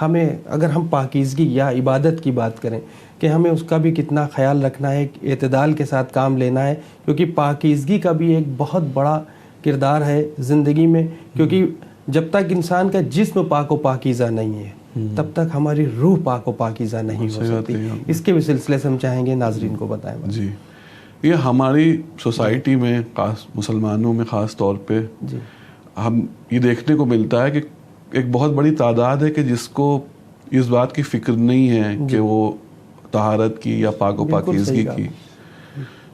ہمیں اگر ہم پاکیزگی یا عبادت کی بات کریں کہ ہمیں اس کا بھی کتنا خیال رکھنا ہے, اعتدال کے ساتھ کام لینا ہے, کیونکہ پاکیزگی کا بھی ایک بہت بڑا کردار ہے زندگی میں, کیونکہ جب تک انسان کا جسم پاک و پاکیزہ نہیں ہے تب تک ہماری روح پاک و پاکیزہ نہیں ہو سکتی. اس کے بھی سلسلے سے ہم چاہیں گے ناظرین کو بتائیں. جی, یہ ہماری سوسائٹی میں خاص مسلمانوں میں خاص طور پہ ہم یہ دیکھنے کو ملتا ہے کہ ایک بہت بڑی تعداد ہے کہ جس کو اس بات کی فکر نہیں ہے کہ وہ طہارت کی یا پاک و پاکیزگی کی.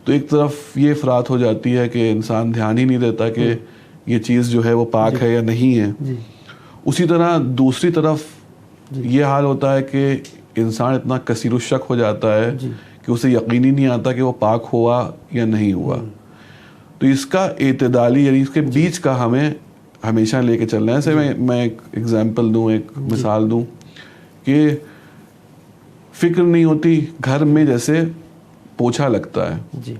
تو ایک طرف یہ افراط ہو جاتی ہے کہ انسان دھیان ہی نہیں دیتا کہ یہ چیز جو ہے وہ پاک ہے یا نہیں ہے. اسی طرح دوسری طرف یہ حال ہوتا ہے کہ انسان اتنا کثیر الشک ہو جاتا ہے کہ اسے یقین ہی نہیں آتا کہ وہ پاک ہوا یا نہیں ہوا. تو اس کا اعتدالی یعنی اس کے بیچ کا ہمیں ہمیشہ لے کے چلنا ہے. ایسے میں ایک ایگزامپل دوں, ایک مثال دوں کہ فکر نہیں ہوتی گھر میں جیسے پوچھا لگتا ہے.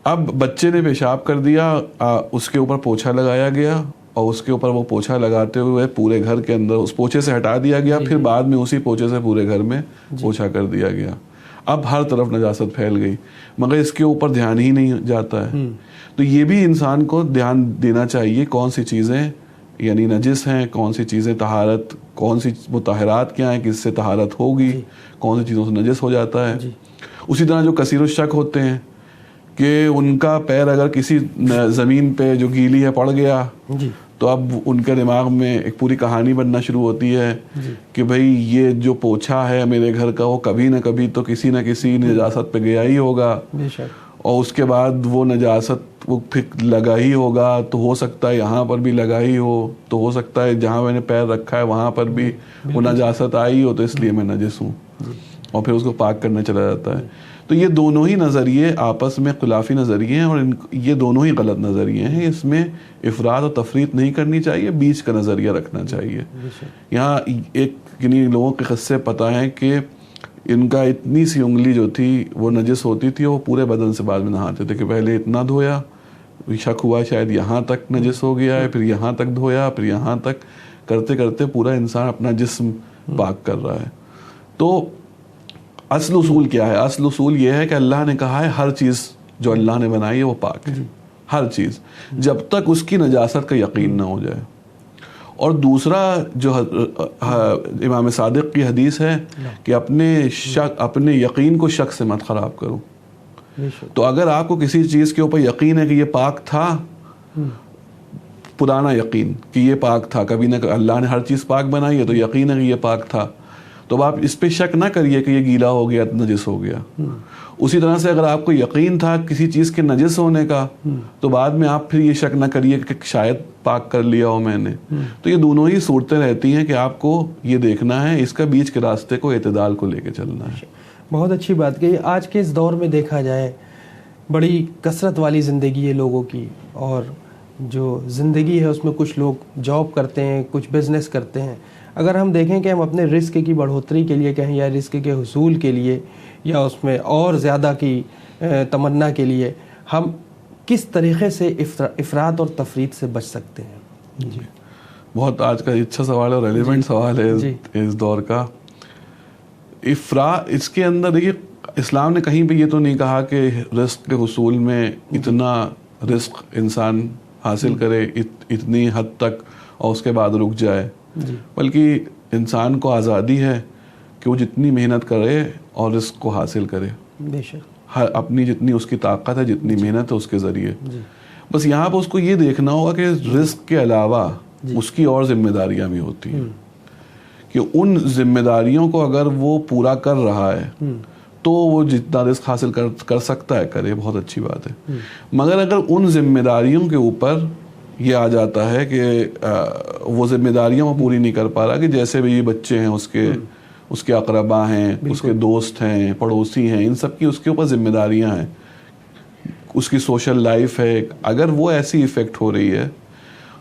اب بچے نے پیشاب کر دیا, اس کے اوپر پوچھا لگایا گیا اور اس کے اوپر وہ پوچھا لگاتے ہوئے پورے گھر کے اندر اس پوچھے سے ہٹا دیا گیا, پھر بعد میں اسی پوچھے سے پورے گھر میں پوچھا کر دیا گیا. اب ہر طرف نجاست پھیل گئی مگر اس کے اوپر دھیان ہی نہیں جاتا ہے. تو یہ بھی انسان کو دھیان دینا چاہیے کون سی چیزیں یعنی نجس ہیں, کون سی چیزیں طہارت, کون سی مطہرات کیا ہیں, کس سے طہارت ہوگی, کون سی چیزوں سے نجس ہو جاتا ہے. اسی طرح جو کثیر الشک ہوتے ہیں کہ ان کا پیر اگر کسی زمین پہ جو گیلی ہے پڑ گیا تو اب ان کے دماغ میں ایک پوری کہانی بننا شروع ہوتی ہے کہ بھئی یہ جو پوچھا ہے میرے گھر کا وہ کبھی نہ کبھی تو کسی نہ کسی نجاست پہ گیا ہی ہوگا, اور اس کے بعد وہ نجاست وہ پھر لگا ہی ہوگا, تو ہو سکتا ہے یہاں پر بھی لگا ہی ہو, تو ہو سکتا ہے جہاں میں نے پیر رکھا ہے وہاں پر بھی وہ نجاست آئی ہو تو اس لیے میں نجس ہوں, اور پھر اس کو پاک کرنے چلا جاتا ہے. تو یہ دونوں ہی نظریے آپس میں خلافی نظریے ہیں اور یہ دونوں ہی غلط نظریے ہیں. اس میں افراط اور تفریط نہیں کرنی چاہیے, بیچ کا نظریہ رکھنا چاہیے. یہاں ایک کنہیں لوگوں کے قصے پتہ ہیں کہ ان کا اتنی سی انگلی جو تھی وہ نجس ہوتی تھی, وہ پورے بدن سے بعد میں نہاتے تھے کہ پہلے اتنا دھویا, شک ہوا شاید یہاں تک نجس ہو گیا ہے, پھر یہاں تک دھویا, پھر یہاں تک, کرتے کرتے پورا انسان اپنا جسم پاک کر رہا ہے. تو اصل اصول کیا ہے؟ اصل اصول یہ ہے کہ اللہ نے کہا ہے ہر چیز جو اللہ نے بنائی ہے وہ پاک ہے, ہر چیز, جب تک اس کی نجاست کا یقین نہ ہو جائے. اور دوسرا جو امام صادق کی حدیث ہے کہ اپنے یقین کو شک سے مت خراب کرو. تو اگر آپ کو کسی چیز کے اوپر یقین ہے کہ یہ پاک تھا, پرانا یقین کہ یہ پاک تھا, کبھی نہ اللہ نے ہر چیز پاک بنائی ہے تو یقین ہے کہ یہ پاک تھا, تو آپ اس پہ شک نہ کریے کہ یہ گیلا ہو گیا نجس ہو گیا. اسی طرح سے اگر آپ کو یقین تھا کسی چیز کے نجس ہونے کا تو بعد میں آپ پھر یہ شک نہ کریے کہ شاید پاک کر لیا ہو میں نے. تو یہ دونوں ہی صورتیں رہتی ہیں کہ آپ کو یہ دیکھنا ہے, اس کا بیچ کے راستے کو اعتدال کو لے کے چلنا ہے. بہت اچھی بات کہی. آج کے اس دور میں دیکھا جائے بڑی کثرت والی زندگی ہے لوگوں کی, اور جو زندگی ہے اس میں کچھ لوگ جاب کرتے ہیں, کچھ بزنس کرتے ہیں. اگر ہم دیکھیں کہ ہم اپنے رزق کی بڑھوتری کے لیے کہیں یا رزق کے حصول کے لیے یا اس میں اور زیادہ کی تمنا کے لیے ہم کس طریقے سے افراط اور تفریط سے بچ سکتے ہیں؟ بہت آج کا اچھا سوال ہے, ریلیونٹ سوال ہے اس دور کا. افراط اس کے اندر دیکھیے اسلام نے کہیں پہ یہ تو نہیں کہا کہ رزق کے حصول میں اتنا رزق انسان حاصل کرے اتنی حد تک اور اس کے بعد رک جائے, بلکہ انسان کو آزادی ہے کہ وہ جتنی محنت کرے اور رزق کو حاصل کرے, بے شک اپنی جتنی اس کی طاقت ہے, جتنی محنت ہے اس کے ذریعے. بس یہاں پہ اس کو یہ دیکھنا ہوگا کہ رزق کے علاوہ اس کی اور ذمہ داریاں بھی ہوتی ہیں, کہ ان ذمہ داریوں کو اگر وہ پورا کر رہا ہے تو وہ جتنا رزق حاصل کر سکتا ہے کرے, بہت اچھی بات ہے. مگر اگر ان ذمہ داریوں کے اوپر یہ آ جاتا ہے کہ وہ ذمہ داریاں وہ پوری نہیں کر پا رہا, کہ جیسے بھی یہ بچے ہیں اس کے اقربا ہیں, اس کے دوست ہیں, پڑوسی ہیں, ان سب کی اس کے اوپر ذمہ داریاں ہیں, اس کی سوشل لائف ہے, اگر وہ ایسی افیکٹ ہو رہی ہے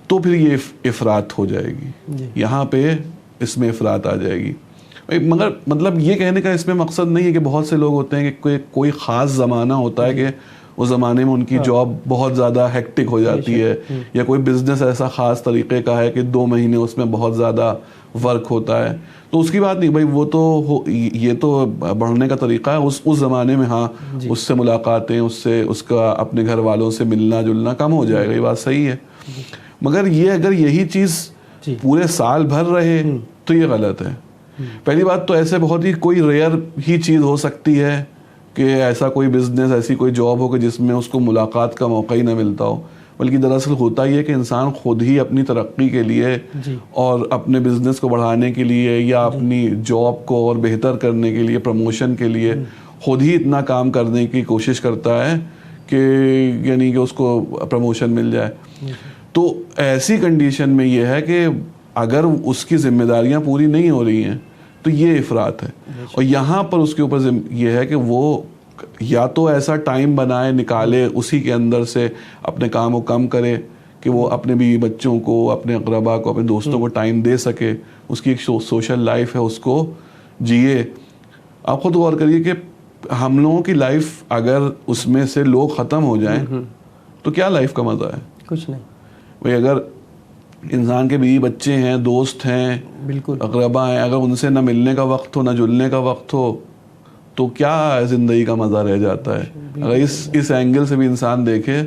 تو پھر یہ افراط ہو جائے گی. یہاں پہ اس میں افراط آ جائے گی. مگر مطلب یہ کہنے کا اس میں مقصد نہیں ہے کہ بہت سے لوگ ہوتے ہیں کہ کوئی خاص زمانہ ہوتا ہے کہ اس زمانے میں ان کی جاب بہت زیادہ ہیکٹک ہو جاتی ہے, یا کوئی بزنس ایسا خاص طریقے کا ہے کہ 2 مہینے اس میں بہت زیادہ ورک ہوتا ہے, تو اس کی بات نہیں بھائی, وہ تو یہ تو بڑھنے کا طریقہ ہے. اس زمانے میں ہاں اس سے ملاقاتیں, اس کا اپنے گھر والوں سے ملنا جلنا کم ہو جائے گا, یہ بات صحیح ہے. مگر یہ اگر یہی چیز پورے سال بھر رہے تو یہ غلط ہے. پہلی بات تو ایسے بہت ہی کوئی ریئر ہی چیز ہو سکتی ہے کہ ایسا کوئی بزنس, ایسی کوئی جاب ہو کہ جس میں اس کو ملاقات کا موقع ہی نہ ملتا ہو, بلکہ دراصل ہوتا ہی ہے کہ انسان خود ہی اپنی ترقی کے لیے اور اپنے بزنس کو بڑھانے کے لیے یا اپنی جاب کو اور بہتر کرنے کے لیے, پروموشن کے لیے خود ہی اتنا کام کرنے کی کوشش کرتا ہے کہ یعنی کہ اس کو پروموشن مل جائے. تو ایسی کنڈیشن میں یہ ہے کہ اگر اس کی ذمہ داریاں پوری نہیں ہو رہی ہیں تو یہ افراط ہے. اور یہاں پر اس کے اوپر یہ ہے کہ وہ یا تو ایسا ٹائم بنائے, نکالے, اسی کے اندر سے اپنے کام کو کم کرے کہ وہ اپنے بیوی بچوں کو, اپنے اقربا کو, اپنے دوستوں کو ٹائم دے سکے, اس کی ایک سوشل لائف ہے اس کو جیے. آپ خود غور کریے کہ ہم لوگوں کی لائف اگر اس میں سے لوگ ختم ہو جائیں تو کیا لائف کا مزہ ہے؟ کچھ نہیں بھائی. اگر انسان کے بیوی بچے ہیں, دوست ہیں, بالکل اقربا ہیں, اگر ان سے نہ ملنے کا وقت ہو, نہ جلنے کا وقت ہو, تو کیا زندگی کا مزہ رہ جاتا ہے؟ اگر اس اینگل سے بھی انسان دیکھے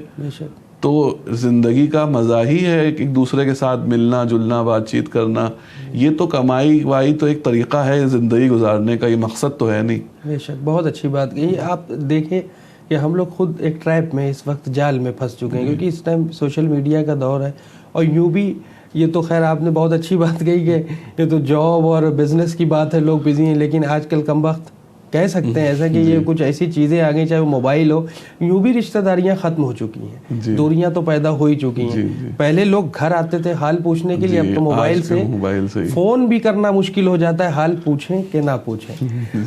تو زندگی کا مزہ ہی ہے ایک دوسرے کے ساتھ ملنا جلنا, بات چیت کرنا. یہ تو کمائی وائی تو ایک طریقہ ہے زندگی گزارنے کا, یہ مقصد تو ہے نہیں. بے شک, بہت اچھی بات کہی. آپ دیکھیں کہ ہم لوگ خود ایک ٹریپ میں اس وقت جال میں پھنس چکے ہیں, کیونکہ اس ٹائم سوشل میڈیا کا دور ہے. اور یوں بھی یہ تو خیر آپ نے بہت اچھی بات کہی کہ یہ تو جاب اور بزنس کی بات ہے, لوگ بزی ہیں, لیکن آج کل کم وقت کہہ سکتے ہیں ایسا کہ یہ کچھ ایسی چیزیں آ گئی, چاہے وہ موبائل ہو, یوں بھی رشتہ داریاں ختم ہو چکی ہیں, دوریاں تو پیدا ہو ہی چکی ہیں. پہلے لوگ گھر آتے تھے حال پوچھنے کے لیے, اب تو موبائل سے فون بھی کرنا مشکل ہو جاتا ہے, حال پوچھیں کہ نہ پوچھیں.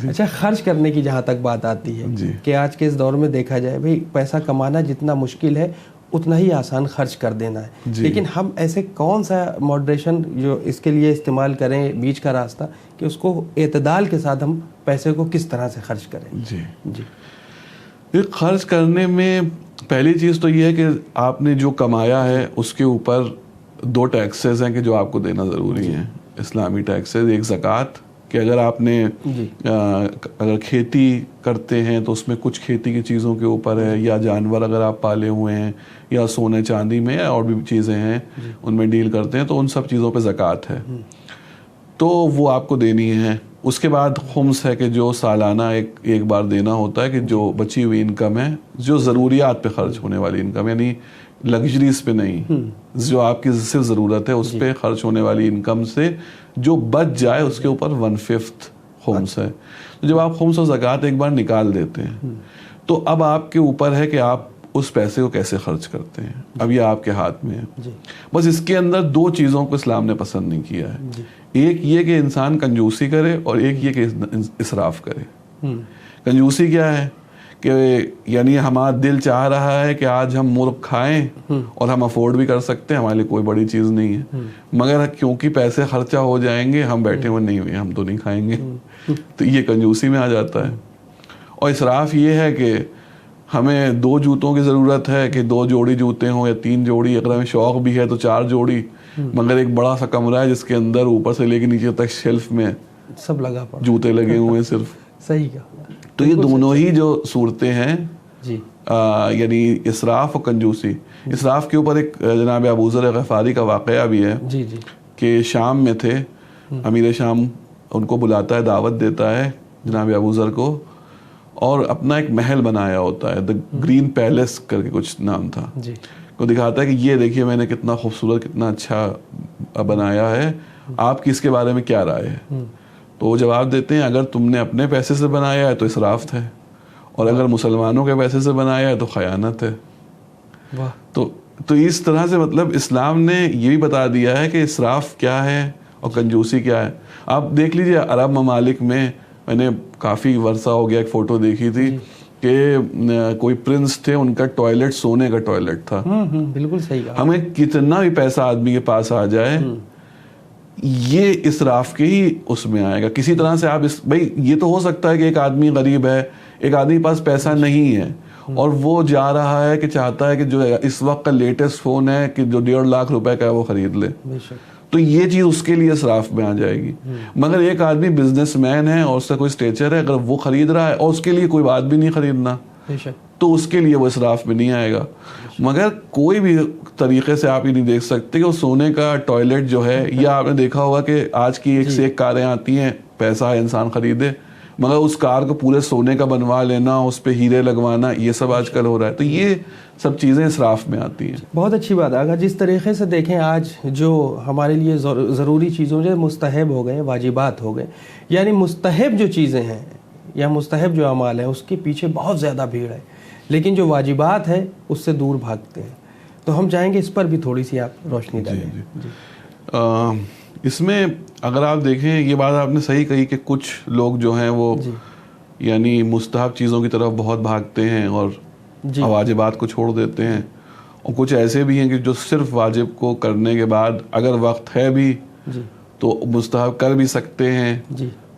اچھا, خرچ کرنے کی جہاں تک بات آتی ہے کہ آج کے اس دور میں دیکھا جائے بھائی پیسہ کمانا جتنا مشکل ہے اتنا ہی آسان خرچ کر دینا ہے. لیکن ہم ایسے کون سا ماڈریشن جو اس کے لیے استعمال کریں, بیچ کا راستہ, کہ اس کو اعتدال کے ساتھ ہم پیسے کو کس طرح سے خرچ کریں؟ خرچ کرنے میں پہلی چیز تو یہ ہے کہ آپ نے جو کمایا ہے اس کے اوپر 2 ٹیکسز ہیں کہ جو آپ کو دینا ضروری ہیں, اسلامی ٹیکسز. ایک زکوٰۃ, کہ اگر آپ نے اگر کھیتی کرتے ہیں تو اس میں کچھ کھیتی کی چیزوں کے اوپر ہے, یا جانور اگر آپ پالے ہوئے ہیں, یا سونے چاندی میں اور بھی چیزیں ہیں ان میں ڈیل کرتے ہیں, تو ان سب چیزوں پہ زکوٰۃ ہے, تو وہ آپ کو دینی ہے. اس کے بعد خمس ہے کہ جو سالانہ ایک بار دینا ہوتا ہے, کہ جو بچی ہوئی انکم ہے, جو ضروریات پہ خرچ ہونے والی انکم, یعنی لگژریز پہ نہیں, جو آپ کی صرف ضرورت ہے اس پہ خرچ ہونے والی انکم سے جو بچ جائے اس کے اوپر 1/5 خمس ہے. تو جب آپ خمس و زکوٰۃ ایک بار نکال دیتے ہیں تو اب آپ کے اوپر ہے کہ آپ اس پیسے کو کیسے خرچ کرتے ہیں, اب یہ آپ کے ہاتھ میں ہے. بس اس کے اندر 2 چیزوں کو اسلام نے پسند نہیں کیا ہے. ایک یہ کہ انسان کنجوسی کرے, اور ایک یہ کہ اسراف کرے. کنجوسی کیا ہے کہ یعنی ہمارا دل چاہ رہا ہے کہ آج ہم مرغ کھائیں اور ہم افورڈ بھی کر سکتے ہیں, ہمارے لیے کوئی بڑی چیز نہیں ہے, مگر کیونکہ پیسے خرچہ ہو جائیں گے ہم بیٹھے ہوئے نہیں ہوئے, ہم تو نہیں کھائیں گے. تو یہ کنجوسی میں آ جاتا ہے. اور اسراف یہ ہے کہ ہمیں 2 جوتوں کی ضرورت ہے کہ 2 جوڑی جوتے ہوں یا 3 جوڑی, اگر ہمیں شوق بھی ہے تو 4 جوڑی, مگر ایک بڑا سا کمرہ ہے جس کے اندر اوپر سے لے کے نیچے تک شیلف میں سب لگا پڑا جوتے لگے ہوئے ہیں صرف. صحیح کہا. تو یہ دونوں ہی جو صورتیں ہیں, یعنی اسراف اور کنجوسی. اسراف کے اوپر ایک جناب ابو ذر غفاری کا واقعہ بھی ہے کہ شام میں تھے, امیر شام ان کو بلاتا ہے, دعوت دیتا ہے جناب ابو ذر کو, اور اپنا ایک محل بنایا ہوتا ہے, دا گرین پیلس کر کے کچھ نام تھا, کو دکھاتا ہے کہ یہ دیکھیے میں نے کتنا خوبصورت کتنا اچھا بنایا ہے, آپ کی اس کے بارے میں کیا رائے ہے؟ تو وہ جواب دیتے ہیں اگر تم نے اپنے پیسے سے بنایا ہے تو اسراف ہے, اور اگر مسلمانوں کے پیسے سے بنایا ہے تو خیانت ہے. تو اس طرح سے مطلب اسلام نے یہ بھی بتا دیا ہے کہ اسراف کیا ہے اور کنجوسی کیا ہے. آپ دیکھ لیجئے عرب ممالک میں نے کافی ورثہ ہو گیا, ایک فوٹو دیکھی تھی کہ کوئی پرنس تھے, ان کا ٹوائلٹ سونے کا ٹوائلٹ تھا. بالکل صحیح کہا. ہمیں کتنا بھی پیسہ آدمی کے پاس آ جائے یہ اسراف کے ہی اس میں آئے گا کسی طرح سے. آپ بھائی یہ تو ہو سکتا ہے کہ ایک آدمی غریب ہے, ایک آدمی کے پاس پیسہ نہیں ہے, اور وہ جا رہا ہے کہ چاہتا ہے کہ جو اس وقت کا لیٹسٹ فون ہے کہ جو 1.5 لاکھ روپے کا ہے وہ خرید لے, تو یہ چیز اس کے لیے اسراف میں آ جائے گی. مگر ایک آدمی بزنس مین ہے اور اس کا کوئی اسٹیچر ہے, اگر وہ خرید رہا ہے اور اس کے لیے کوئی بات بھی نہیں خریدنا, تو اس کے لیے وہ اسراف میں نہیں آئے گا. مگر کوئی بھی طریقے سے آپ یہ نہیں دیکھ سکتے کہ وہ سونے کا ٹوائلٹ جو ہے, یا آپ نے دیکھا ہوگا کہ آج کی ایک سے ایک کاریں آتی ہیں, پیسہ ہے انسان خریدے, مگر اس کار کو پورے سونے کا بنوا لینا, اس پہ ہیرے لگوانا, یہ سب آج کل ہو رہا ہے. تو یہ سب چیزیں اسراف میں آتی ہیں. بہت اچھی بات ہے. اگر جس طریقے سے دیکھیں آج جو ہمارے لیے ضروری چیزوں جو مستحب ہو گئے, واجبات ہو گئے, یعنی مستحب جو چیزیں ہیں یا مستحب جو اعمال ہیں اس کے پیچھے بہت زیادہ بھیڑ ہے, لیکن جو واجبات ہے اس سے دور بھاگتے ہیں. تو ہم چاہیں گے اس پر بھی تھوڑی سی آپ روشنی ڈالیں. اس میں اگر آپ دیکھیں, یہ بات آپ نے صحیح کہی کہ کچھ لوگ جو ہیں وہ یعنی مستحب چیزوں کی طرف بہت بھاگتے ہیں اور واجبات کو چھوڑ دیتے ہیں, اور کچھ ایسے بھی ہیں کہ جو صرف واجب کو کرنے کے بعد اگر وقت ہے بھی تو مستحب کر بھی سکتے ہیں,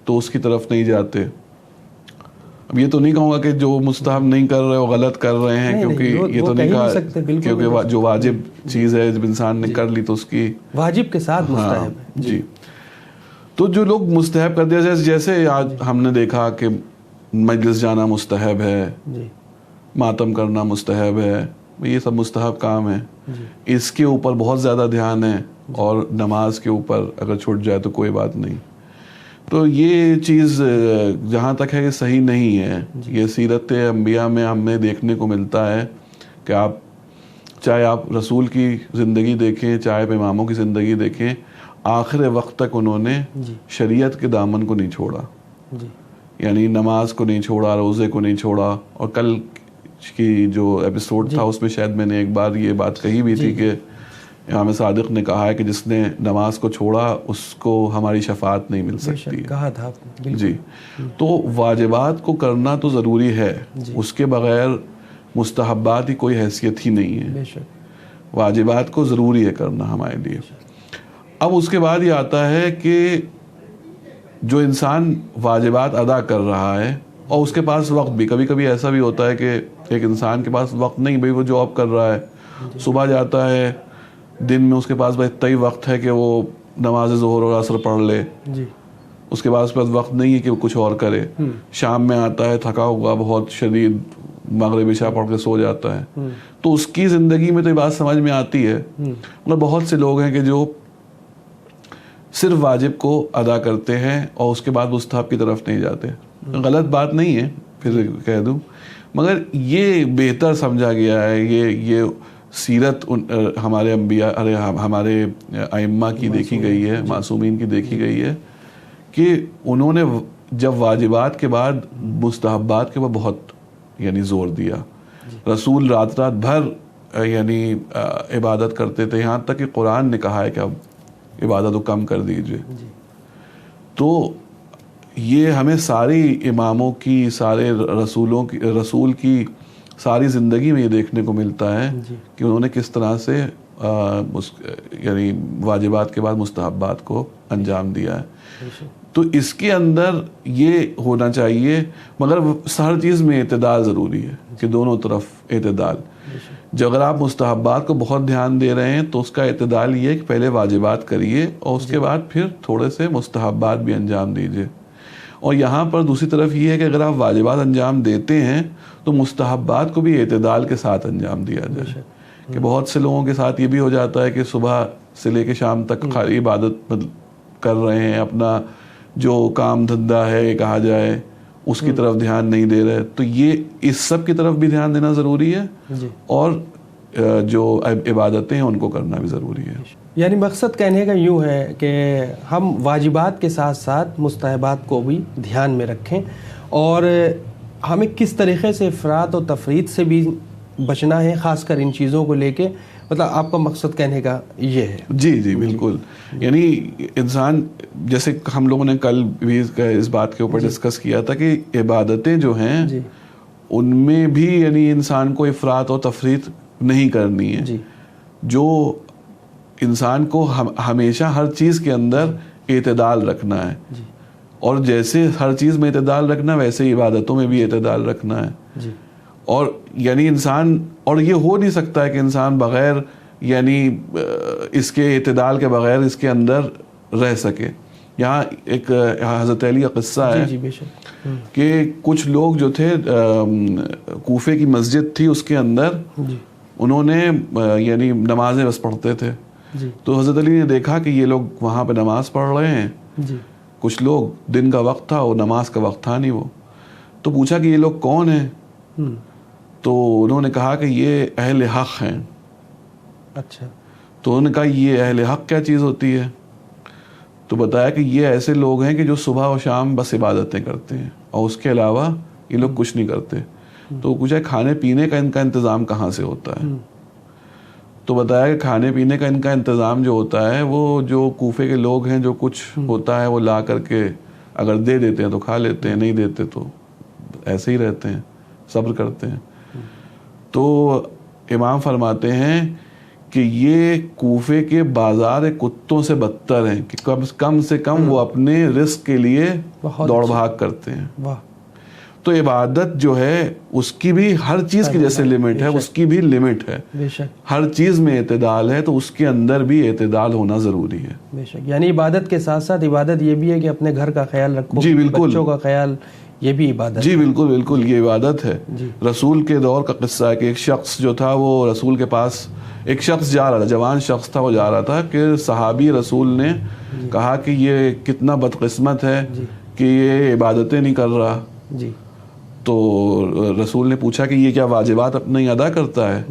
تو اس کی طرف نہیں جاتے. اب یہ تو نہیں کہوں گا کہ جو مستحب نہیں کر رہے وہ غلط کر رہے ہیں, کیونکہ یہ تو نہیں کہا, کیونکہ جو واجب چیز ہے جب انسان نے کر لی تو اس کی واجب کے ساتھ مستحب. جی, تو جو لوگ مستحب کر دیا, جیسے آج ہم نے دیکھا کہ مجلس جانا مستحب ہے, ماتم کرنا مستحب ہے, یہ سب مستحب کام ہے. اس کے اوپر بہت زیادہ دھیان ہے, اور نماز کے اوپر اگر چھوٹ جائے تو کوئی بات نہیں. تو یہ چیز جہاں تک ہے کہ صحیح نہیں ہے. یہ سیرت انبیاء میں ہمیں دیکھنے کو ملتا ہے کہ آپ چاہے آپ رسول کی زندگی دیکھیں, چاہے اماموں کی زندگی دیکھیں, آخر وقت تک انہوں نے شریعت کے دامن کو نہیں چھوڑا. یعنی نماز کو نہیں چھوڑا, روزے کو نہیں چھوڑا. اور کل کی جو ایپیسوڈ تھا اس میں شاید میں نے ایک بار یہ بات کہی بھی تھی کہ امام صادق نے کہا ہے کہ جس نے نماز کو چھوڑا اس کو ہماری شفاعت نہیں مل سکتی. کہا تھا جی, تو واجبات کو کرنا تو ضروری ہے, اس کے بغیر مستحبات کی کوئی حیثیت ہی نہیں ہے. واجبات کو ضروری ہے کرنا ہمارے لیے. اب اس کے بعد یہ آتا ہے کہ جو انسان واجبات ادا کر رہا ہے اور اس کے پاس وقت بھی, کبھی کبھی ایسا بھی ہوتا ہے کہ ایک انسان کے پاس وقت نہیں, بھئی وہ جاب کر رہا ہے, صبح جاتا ہے, دن میں اس کے پاس بس اتنا ہی وقت ہے کہ وہ نماز ظہر اور عصر پڑھ لے, اس کے بعد اس پاس وقت نہیں ہے کہ وہ کچھ اور کرے. شام میں آتا ہے تھکا ہوا بہت شدید, مغرب عشاء پڑھ کے سو جاتا ہے. تو اس کی زندگی میں تو یہ بات سمجھ میں آتی ہے, مگر بہت سے لوگ ہیں کہ جو صرف واجب کو ادا کرتے ہیں اور اس کے بعد مستحب کی طرف نہیں جاتے. غلط بات نہیں ہے پھر کہہ دوں, مگر یہ بہتر سمجھا گیا ہے, یہ سیرت ہمارے انبیاء, ہمارے ائمہ کی دیکھی گئی ہے, معصومین کی دیکھی گئی ہے کہ انہوں نے جب واجبات کے بعد مستحبات کے بعد بہت یعنی زور دیا. رسول رات بھر یعنی عبادت کرتے تھے, یہاں تک کہ قرآن نے کہا ہے کہ اب عبادت کو کم کر دیجئے. تو یہ ہمیں ساری اماموں کی, سارے رسول کی ساری زندگی میں یہ دیکھنے کو ملتا ہے کہ انہوں نے کس طرح سے یعنی واجبات کے بعد مستحبات کو انجام دیا ہے. تو اس کے اندر یہ ہونا چاہیے, مگر ہر چیز میں اعتدال ضروری ہے کہ دونوں طرف اعتدال. جو اگر آپ مستحبات کو بہت دھیان دے رہے ہیں تو اس کا اعتدال یہ ہے کہ پہلے واجبات کریے اور اس کے بعد پھر تھوڑے سے مستحبات بھی انجام دیجیے. اور یہاں پر دوسری طرف یہ ہے کہ اگر آپ واجبات انجام دیتے ہیں تو مستحبات کو بھی اعتدال کے ساتھ انجام دیا جائے. کہ بہت سے لوگوں کے ساتھ یہ بھی ہو جاتا ہے کہ صبح سے لے کے شام تک خالی عبادت کر رہے ہیں, اپنا جو کام دھندا ہے کہا جائے اس کی طرف دھیان نہیں دے رہے. تو یہ اس سب کی طرف بھی دھیان دینا ضروری ہے, اور جو عبادتیں ہیں ان کو کرنا بھی ضروری ہے. یعنی مقصد کہنے کا یوں ہے کہ ہم واجبات کے ساتھ ساتھ مستحبات کو بھی دھیان میں رکھیں, اور ہمیں کس طریقے سے افراط و تفریط سے بھی بچنا ہے, خاص کر ان چیزوں کو لے کے. مطلب آپ کا مقصد کہنے کا یہ ہے. جی بالکل. یعنی انسان, جیسے ہم لوگوں نے کل بھی اس بات کے اوپر ڈسکس کیا تھا کہ عبادتیں جو ہیں ان میں بھی یعنی انسان کو افراط و تفریط نہیں کرنی ہے. جو انسان کو ہمیشہ ہر چیز کے اندر اعتدال رکھنا ہے, اور جیسے ہر چیز میں اعتدال رکھنا ویسے ہی عبادتوں میں بھی اعتدال رکھنا ہے. اور یعنی انسان، اور یہ ہو نہیں سکتا ہے کہ انسان بغیر یعنی اس کے اعتدال کے بغیر اس کے اندر رہ سکے. یہاں ایک حضرت علی کا قصہ ہے جی بے شک کہ کچھ لوگ جو تھے کوفے کی مسجد تھی اس کے اندر، انہوں نے یعنی نمازیں بس پڑھتے تھے. تو حضرت علی نے دیکھا کہ یہ لوگ وہاں پہ نماز پڑھ رہے ہیں. کچھ لوگ، دن کا وقت تھا اور نماز کا وقت تھا نہیں وہ، تو پوچھا کہ یہ لوگ کون ہیں؟ تو انہوں نے کہا کہ یہ اہل حق ہیں. اچھا. تو انہوں نے کہا یہ اہل حق کیا چیز ہوتی ہے؟ تو بتایا کہ یہ ایسے لوگ ہیں کہ جو صبح و شام بس عبادتیں کرتے ہیں اور اس کے علاوہ یہ لوگ کچھ نہیں کرتے. تو پوچھا کھانے پینے کا ان کا انتظام کہاں سے ہوتا ہے؟ تو بتایا کہ کھانے پینے کا ان کا انتظام جو ہوتا ہے وہ جو کوفے کے لوگ ہیں جو کچھ ہوتا ہے وہ لا کر کے اگر دے دیتے ہیں تو کھا لیتے ہیں، نہیں دیتے تو ایسے ہی رہتے ہیں، صبر کرتے ہیں. تو امام فرماتے ہیں کہ یہ کوفے کے بازار کتوں سے بدتر ہیں کہ کم سے کم وہ اپنے رزق کے لیے دوڑ بھاگ کرتے ہیں. تو عبادت جو ہے اس کی بھی ہر چیز کی جیسے لمٹ ہے، اس کی بھی لمٹ ہے. ہر چیز میں اعتدال ہے تو اس کے اندر بھی اعتدال ہونا ضروری ہے. بے شک. یعنی عبادت کے ساتھ ساتھ عبادت یہ بھی ہے کہ اپنے گھر کا خیال رکھو. جی بالکل. بچوں کا خیال، یہ بھی عبادت. جی بالکل بالکل، یہ عبادت ہے. رسول کے دور کا قصہ ہے کہ ایک شخص جو تھا وہ رسول کے پاس، ایک شخص جا رہا تھا، جوان شخص تھا، وہ جا رہا تھا کہ صحابی رسول نے کہا کہ یہ کتنا بدقسمت ہے کہ یہ عبادتیں نہیں کر رہا. تو رسول نے پوچھا کہ یہ کیا واجبات اپنے ہی ادا کرتا ہے؟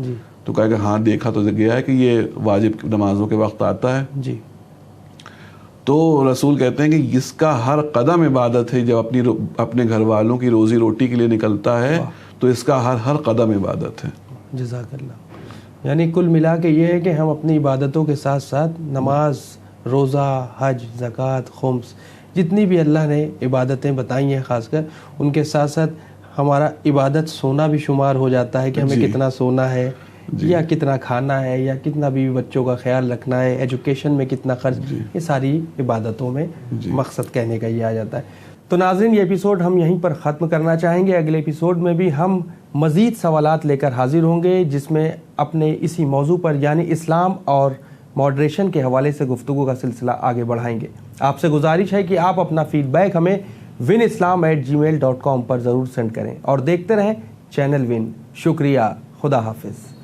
تو کہا کہ ہاں دیکھا تو گیا ہے کہ یہ واجب نمازوں کے وقت آتا ہے. تو رسول کہتے ہیں کہ اس کا ہر قدم عبادت ہے. جب اپنے گھر والوں کی روزی روٹی کے لیے نکلتا ہے تو اس کا ہر قدم عبادت ہے. جزاک اللہ. یعنی کل ملا کے یہ ہے کہ ہم اپنی عبادتوں کے ساتھ ساتھ نماز، روزہ، حج، زکوٰۃ، خمس، جتنی بھی اللہ نے عبادتیں بتائی ہیں خاص کر ان کے ساتھ ساتھ ہمارا عبادت سونا بھی شمار ہو جاتا ہے کہ ہمیں کتنا سونا ہے یا کتنا کھانا ہے یا کتنا بھی بچوں کا خیال رکھنا ہے، ایجوکیشن میں کتنا خرچ، یہ ساری عبادتوں میں مقصد کہنے کا یہ آ جاتا ہے. تو ناظرین یہ ایپیسوڈ ہم یہیں پر ختم کرنا چاہیں گے. اگلے ایپیسوڈ میں بھی ہم مزید سوالات لے کر حاضر ہوں گے جس میں اپنے اسی موضوع پر یعنی اسلام اور ماڈریشن کے حوالے سے گفتگو کا سلسلہ آگے بڑھائیں گے. آپ سے گزارش ہے کہ آپ اپنا فیڈ بیک ہمیں winislam@gmail.com پر ضرور سینڈ کریں اور دیکھتے رہیں چینل ون. شکریہ. خدا حافظ.